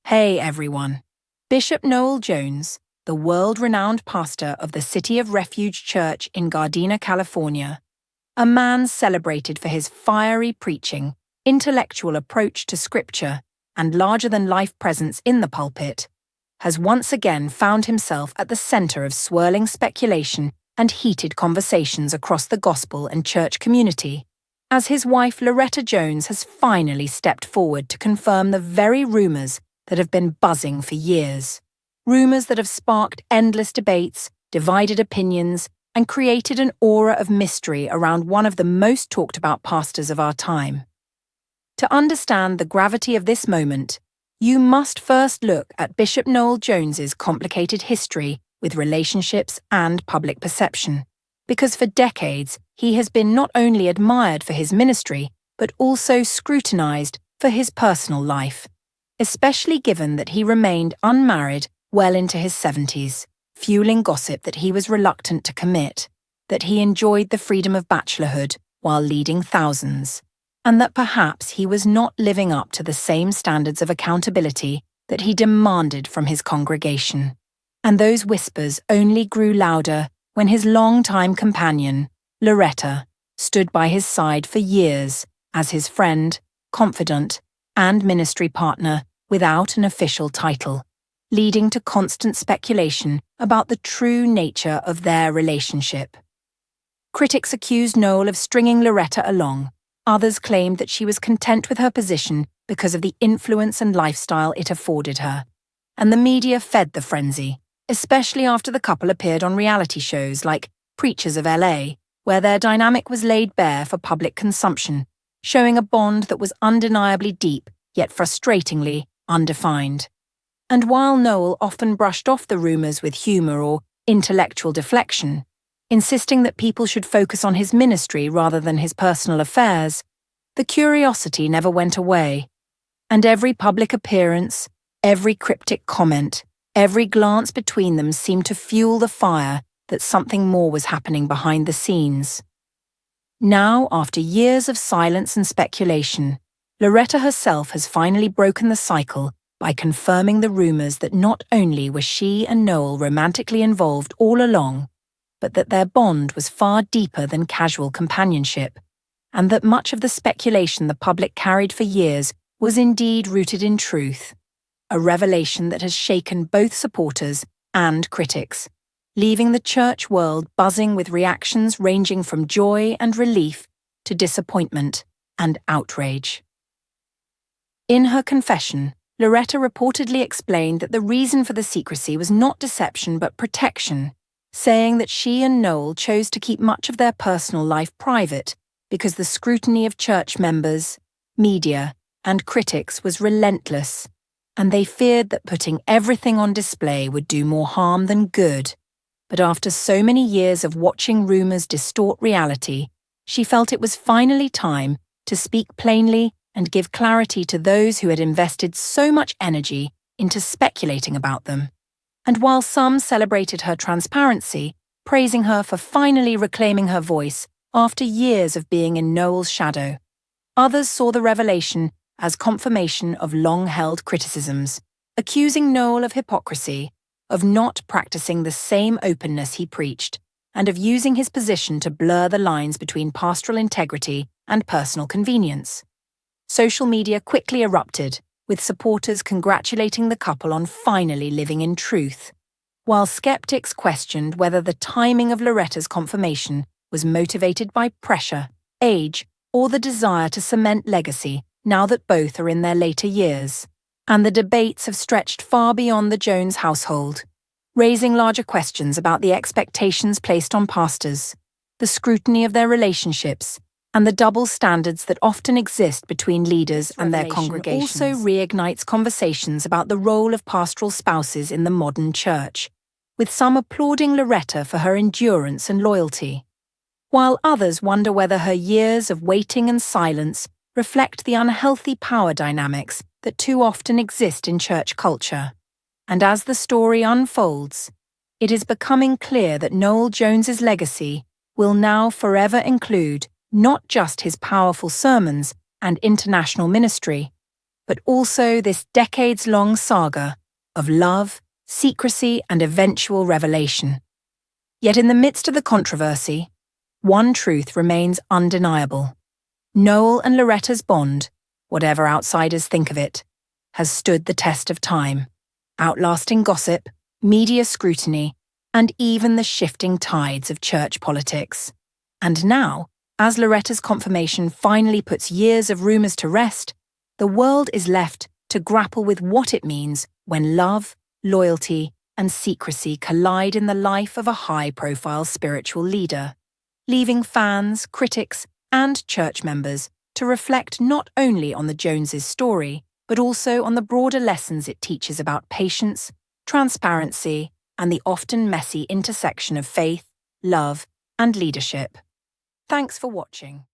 Hey everyone. Bishop Noel Jones, the world-renowned pastor of the City of Refuge Church in Gardena, California, a man celebrated for his fiery preaching, intellectual approach to scripture, and larger-than-life presence in the pulpit, has once again found himself at the center of swirling speculation and heated conversations across the gospel and church community, as his wife Loretta Jones has finally stepped forward to confirm the very rumors that have been buzzing for years. Rumors that have sparked endless debates, divided opinions, and created an aura of mystery around one of the most talked about pastors of our time. To understand the gravity of this moment, you must first look at Bishop Noel Jones's complicated history with relationships and public perception, because for decades he has been not only admired for his ministry, but also scrutinized for his personal life, especially given that he remained unmarried well into his 70s, fueling gossip that he was reluctant to commit, that he enjoyed the freedom of bachelorhood while leading thousands, and that perhaps he was not living up to the same standards of accountability that he demanded from his congregation. And those whispers only grew louder when his longtime companion, Loretta, stood by his side for years as his friend, confidant, and ministry partner without an official title, leading to constant speculation about the true nature of their relationship. Critics accused Noel of stringing Loretta along. Others claimed that she was content with her position because of the influence and lifestyle it afforded her. And the media fed the frenzy, especially after the couple appeared on reality shows like Preachers of LA, where their dynamic was laid bare for public consumption, showing a bond that was undeniably deep, yet frustratingly undefined. And while Noel often brushed off the rumors with humor or intellectual deflection, insisting that people should focus on his ministry rather than his personal affairs, the curiosity never went away. And every public appearance, every cryptic comment, every glance between them seemed to fuel the fire that something more was happening behind the scenes. Now, after years of silence and speculation, Loretta herself has finally broken the cycle by confirming the rumors that not only were she and Noel romantically involved all along, but that their bond was far deeper than casual companionship, and that much of the speculation the public carried for years was indeed rooted in truth, a revelation that has shaken both supporters and critics, leaving the church world buzzing with reactions ranging from joy and relief to disappointment and outrage. In her confession, Loretta reportedly explained that the reason for the secrecy was not deception but protection, saying that she and Noel chose to keep much of their personal life private because the scrutiny of church members, media, and critics was relentless, and they feared that putting everything on display would do more harm than good. But after so many years of watching rumors distort reality, she felt it was finally time to speak plainly and give clarity to those who had invested so much energy into speculating about them. And while some celebrated her transparency, praising her for finally reclaiming her voice after years of being in Noel's shadow, others saw the revelation as confirmation of long-held criticisms, accusing Noel of hypocrisy, of not practicing the same openness he preached, and of using his position to blur the lines between pastoral integrity and personal convenience. Social media quickly erupted, with supporters congratulating the couple on finally living in truth, while skeptics questioned whether the timing of Loretta's confirmation was motivated by pressure, age, or the desire to cement legacy now that both are in their later years. And the debates have stretched far beyond the Jones household, raising larger questions about the expectations placed on pastors, the scrutiny of their relationships, and the double standards that often exist between leaders and their congregations. Also reignites conversations about the role of pastoral spouses in the modern church, with some applauding Loretta for her endurance and loyalty, while others wonder whether her years of waiting and silence reflect the unhealthy power dynamics that too often exist in church culture. And as the story unfolds, it is becoming clear that Noel Jones's legacy will now forever include not just his powerful sermons and international ministry, but also this decades-long saga of love, secrecy, and eventual revelation. Yet in the midst of the controversy, one truth remains undeniable. Noel and Loretta's bond, whatever outsiders think of it, has stood the test of time, outlasting gossip, media scrutiny, and even the shifting tides of church politics. And now, as Loretta's confirmation finally puts years of rumours to rest, the world is left to grapple with what it means when love, loyalty, and secrecy collide in the life of a high-profile spiritual leader, leaving fans, critics, and church members to reflect not only on the Joneses' story, but also on the broader lessons it teaches about patience, transparency, and the often messy intersection of faith, love, and leadership. Thanks for watching.